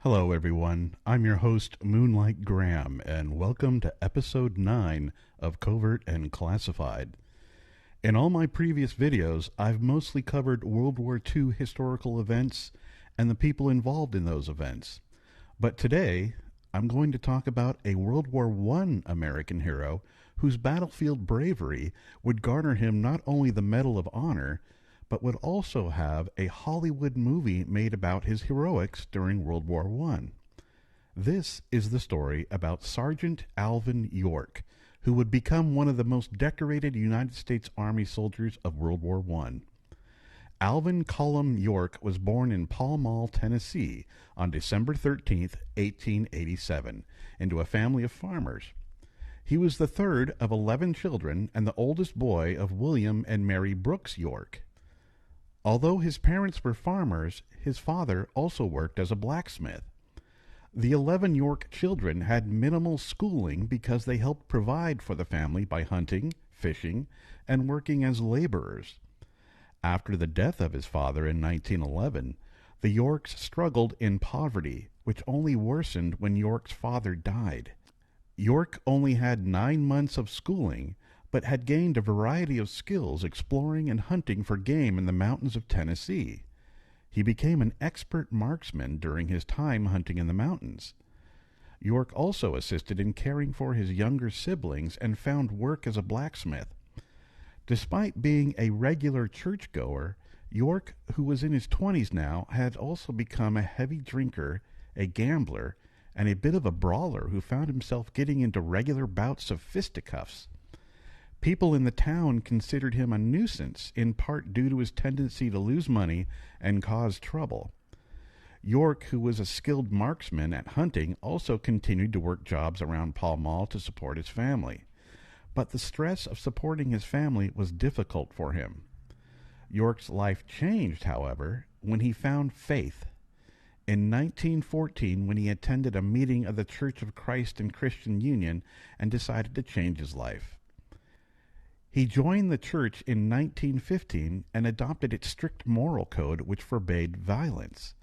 Hello, everyone. I'm your host, Moonlight Graham, and welcome to Episode 9 of Covert and Classified. In all my previous videos, I've mostly covered World War II historical events and the people involved in those events. But today, I'm going to talk about a World War I American hero whose battlefield bravery would garner him not only the Medal of Honor, but would also have a Hollywood movie made about his heroics during World War I. This is the story about Sergeant Alvin York, who would become one of the most decorated United States Army soldiers of World War I. Alvin Cullum York was born in Pall Mall, Tennessee, on December 13, 1887, into a family of farmers. He was the third of 11 children and the oldest boy of William and Mary Brooks York. Although his parents were farmers, his father also worked as a blacksmith. The 11 York children had minimal schooling because they helped provide for the family by hunting, fishing, and working as laborers. After the death of his father in 1911, the Yorks struggled in poverty, which only worsened when York's father died. York only had 9 months of schooling, but had gained a variety of skills exploring and hunting for game in the mountains of Tennessee. He became an expert marksman during his time hunting in the mountains. York also assisted in caring for his younger siblings and found work as a blacksmith. Despite being a regular churchgoer, York, who was in his 20s now, had also become a heavy drinker, a gambler, and a bit of a brawler who found himself getting into regular bouts of fisticuffs. People in the town considered him a nuisance, in part due to his tendency to lose money and cause trouble. York, who was a skilled marksman at hunting, also continued to work jobs around Pall Mall to support his family. But the stress of supporting his family was difficult for him. York's life changed, however, when he found faith. In 1914, when he attended a meeting of the Church of Christ and Christian Union and decided to change his life. He joined the church in 1915 and adopted its strict moral code which forbade violence.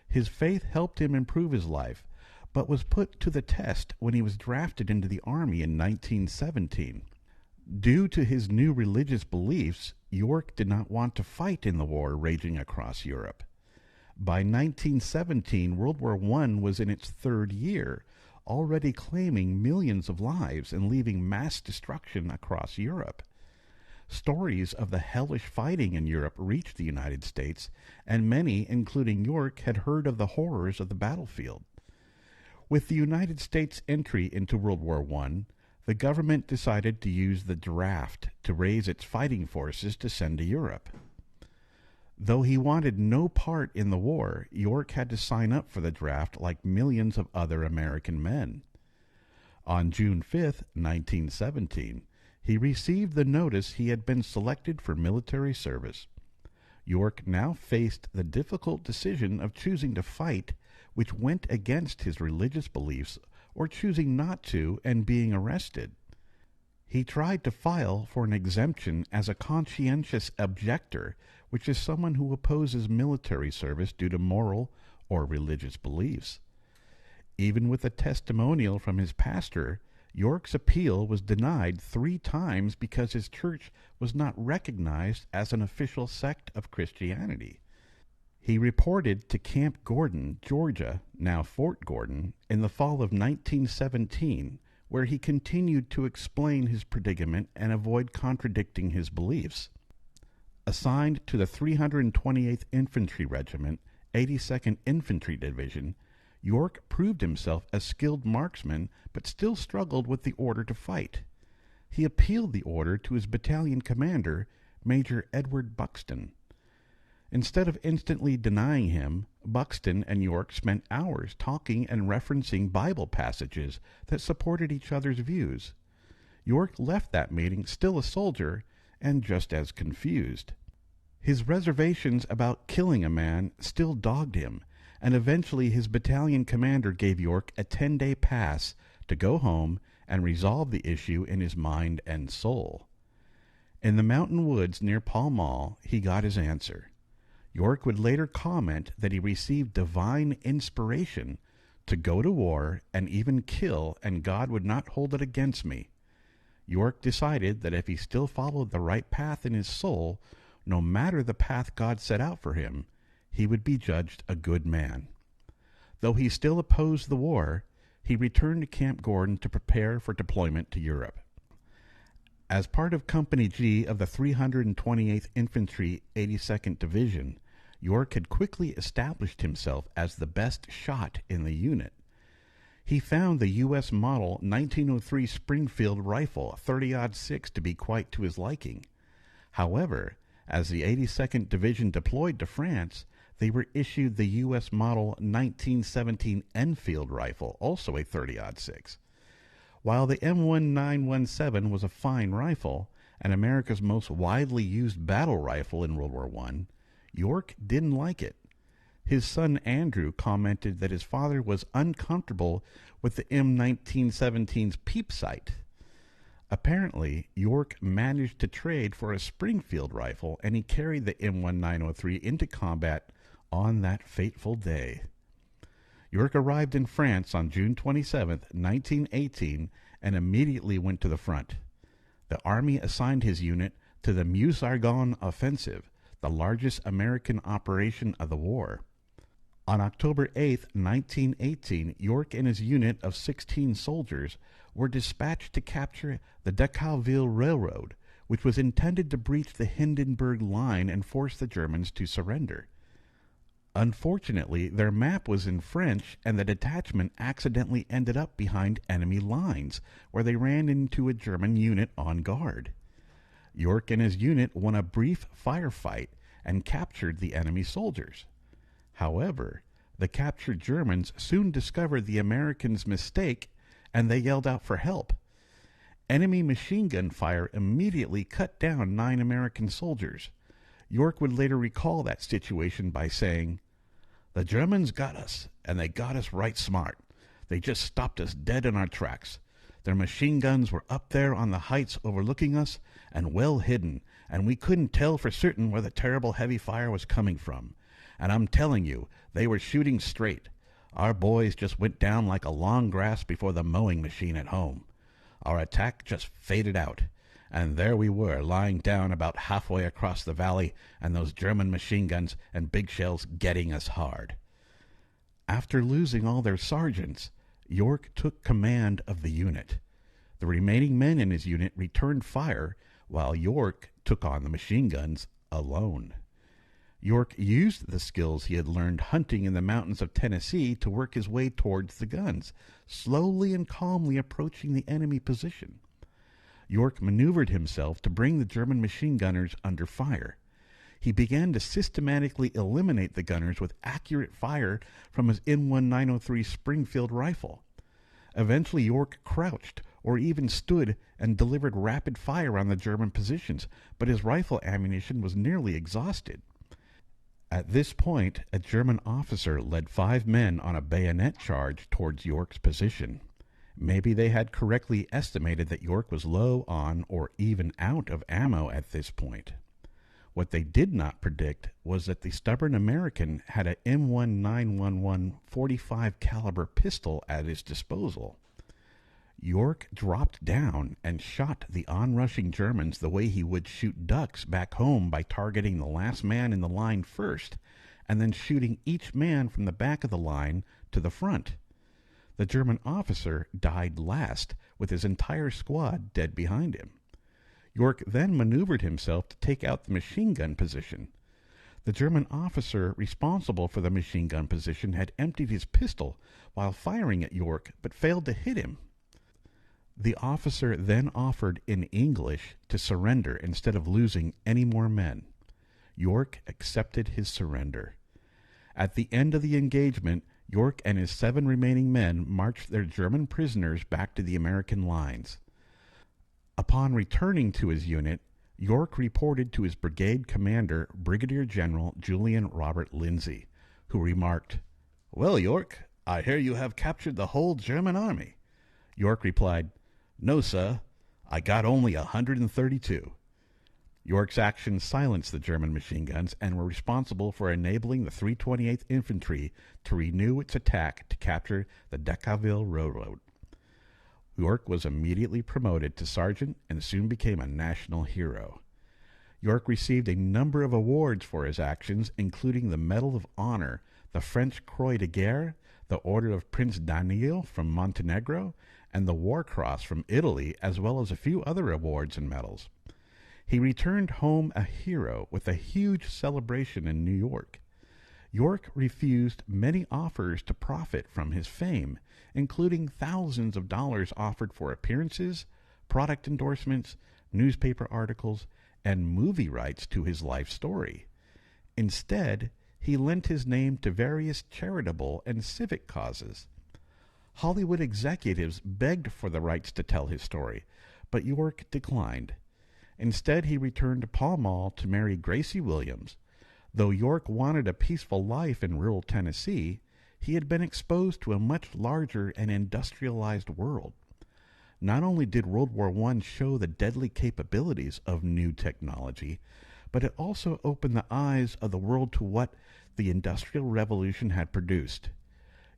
His faith helped him improve his life, but was put to the test when he was drafted into the Army in 1917. Due to his new religious beliefs, York did not want to fight in the war raging across Europe. By 1917, World War I was in its third year, already claiming millions of lives and leaving mass destruction across Europe. Stories of the hellish fighting in Europe reached the United States, and many, including York, had heard of the horrors of the battlefield. With the United States' entry into World War I, the government decided to use the draft to raise its fighting forces to send to Europe. Though he wanted no part in the war, York had to sign up for the draft like millions of other American men. On June 5, 1917, he received the notice he had been selected for military service. York now faced the difficult decision of choosing to fight, which went against his religious beliefs, or choosing not to and being arrested. He tried to file for an exemption as a conscientious objector, which is someone who opposes military service due to moral or religious beliefs. Even with a testimonial from his pastor, York's appeal was denied 3 times because his church was not recognized as an official sect of Christianity. He reported to Camp Gordon, Georgia, now Fort Gordon, in the fall of 1917, where he continued to explain his predicament and avoid contradicting his beliefs. Assigned to the 328th Infantry Regiment, 82nd Infantry Division, York proved himself a skilled marksman, but still struggled with the order to fight. He appealed the order to his battalion commander, Major Edward Buxton. Instead of instantly denying him, Buxton and York spent hours talking and referencing Bible passages that supported each other's views. York left that meeting still a soldier and just as confused. His reservations about killing a man still dogged him, and eventually his battalion commander gave York a 10-day pass to go home and resolve the issue in his mind and soul. In the mountain woods near Pall Mall, he got his answer. York would later comment that he received divine inspiration to go to war and even kill, and God would not hold it against me. York decided that if he still followed the right path in his soul, no matter the path God set out for him, he would be judged a good man. Though he still opposed the war, he returned to Camp Gordon to prepare for deployment to Europe. As part of Company G of the 328th Infantry 82nd Division, York had quickly established himself as the best shot in the unit. He found the U.S. model 1903 Springfield rifle 30-06 to be quite to his liking. However, as the 82nd Division deployed to France, they were issued the U.S. model 1917 Enfield rifle, also a 30-06. While the M1917 was a fine rifle, and America's most widely used battle rifle in World War I, York didn't like it. His son Andrew commented that his father was uncomfortable with the M1917's peep sight. Apparently, York managed to trade for a Springfield rifle, and he carried the M1903 into combat on that fateful day. York arrived in France on June 27, 1918, and immediately went to the front. The Army assigned his unit to the Meuse-Argonne Offensive, the largest American operation of the war. On October 8, 1918, York and his unit of 16 soldiers were dispatched to capture the Decauville Railroad, which was intended to breach the Hindenburg Line and force the Germans to surrender. Unfortunately, their map was in French, and the detachment accidentally ended up behind enemy lines, where they ran into a German unit on guard. York and his unit won a brief firefight and captured the enemy soldiers. However, the captured Germans soon discovered the Americans' mistake, and they yelled out for help. Enemy machine gun fire immediately cut down 9 American soldiers. York would later recall that situation by saying, "The Germans got us, and they got us right smart. They just stopped us dead in our tracks. Their machine guns were up there on the heights overlooking us and well hidden, and we couldn't tell for certain where the terrible heavy fire was coming from. And I'm telling you, they were shooting straight. Our boys just went down like a long grass before the mowing machine at home. Our attack just faded out, and there we were lying down about halfway across the valley, and those German machine guns and big shells getting us hard." After losing all their sergeants, York took command of the unit. The remaining men in his unit returned fire, while York took on the machine guns alone. York used the skills he had learned hunting in the mountains of Tennessee to work his way towards the guns, slowly and calmly approaching the enemy position. York maneuvered himself to bring the German machine gunners under fire. He began to systematically eliminate the gunners with accurate fire from his M1903 Springfield rifle. Eventually, York crouched or even stood and delivered rapid fire on the German positions, but his rifle ammunition was nearly exhausted. At this point, a German officer led 5 men on a bayonet charge towards York's position. Maybe they had correctly estimated that York was low on or even out of ammo at this point. What they did not predict was that the stubborn American had a M1911 .45 caliber pistol at his disposal. York dropped down and shot the onrushing Germans the way he would shoot ducks back home, by targeting the last man in the line first, and then shooting each man from the back of the line to the front. The German officer died last, with his entire squad dead behind him. York then maneuvered himself to take out the machine gun position. The German officer responsible for the machine gun position had emptied his pistol while firing at York, but failed to hit him. The officer then offered in English to surrender instead of losing any more men. York accepted his surrender. At the end of the engagement, York and his 7 remaining men marched their German prisoners back to the American lines. Upon returning to his unit, York reported to his brigade commander, Brigadier General Julian Robert Lindsay, who remarked, "Well, York, I hear you have captured the whole German army." York replied, "No, sir, I got only 132. York's actions silenced the German machine guns and were responsible for enabling the 328th Infantry to renew its attack to capture the Decauville Railroad. York was immediately promoted to sergeant and soon became a national hero. York received a number of awards for his actions, including the Medal of Honor, the French Croix de Guerre, the Order of Prince Daniel from Montenegro, and the War Cross from Italy, as well as a few other awards and medals. He returned home a hero with a huge celebration in New York. York refused many offers to profit from his fame, including thousands of dollars offered for appearances, product endorsements, newspaper articles, and movie rights to his life story. Instead, he lent his name to various charitable and civic causes. Hollywood executives begged for the rights to tell his story, but York declined. Instead, he returned to Pall Mall to marry Gracie Williams. Though York wanted a peaceful life in rural Tennessee, he had been exposed to a much larger and industrialized world. Not only did World War I show the deadly capabilities of new technology, but it also opened the eyes of the world to what the Industrial Revolution had produced.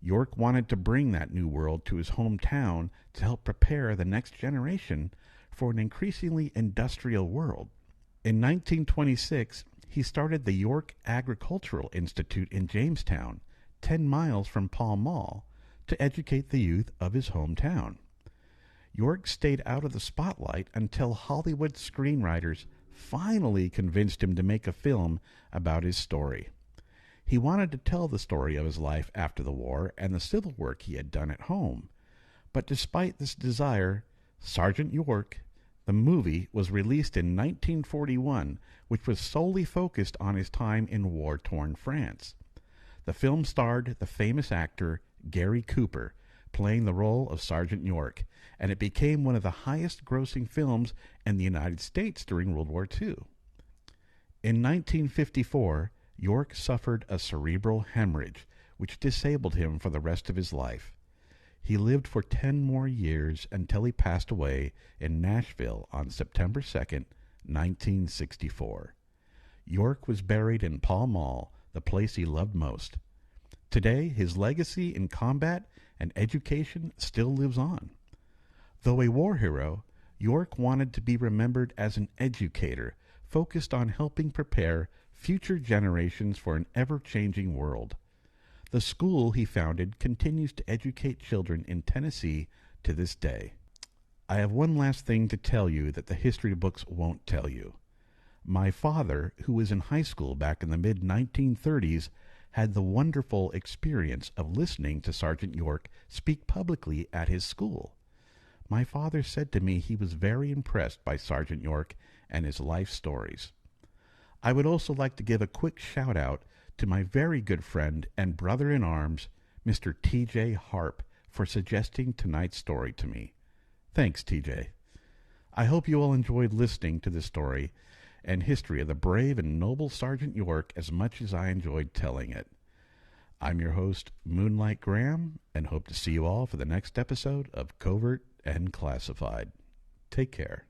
York wanted to bring that new world to his hometown to help prepare the next generation for an increasingly industrial world. In 1926, he started the York Agricultural Institute in Jamestown, 10 miles from Pall Mall, to educate the youth of his hometown. York stayed out of the spotlight until Hollywood screenwriters finally convinced him to make a film about his story. He wanted to tell the story of his life after the war and the civil work he had done at home. But despite this desire, Sgt.York, the movie, was released in 1941, which was solely focused on his time in war-torn France. The film starred the famous actor Gary Cooper, playing the role of Sergeant York, and it became one of the highest-grossing films in the United States during World War II. In 1954, York suffered a cerebral hemorrhage, which disabled him for the rest of his life. He lived for 10 more years until he passed away in Nashville on September 2nd, 1964. York was buried in Pall Mall, the place he loved most. Today, his legacy in combat and education still lives on. Though a war hero, York wanted to be remembered as an educator, focused on helping prepare future generations for an ever-changing world. The school he founded continues to educate children in Tennessee to this day. I have one last thing to tell you that the history books won't tell you. My father, who was in high school back in the mid-1930s, had the wonderful experience of listening to Sergeant York speak publicly at his school. My father said to me he was very impressed by Sergeant York and his life stories. I would also like to give a quick shout-out to my very good friend and brother-in-arms, Mr. T.J. Harp, for suggesting tonight's story to me. Thanks, T.J. I hope you all enjoyed listening to this story and history of the brave and noble Sergeant York as much as I enjoyed telling it. I'm your host, Moonlight Graham, and hope to see you all for the next episode of Covert and Classified. Take care.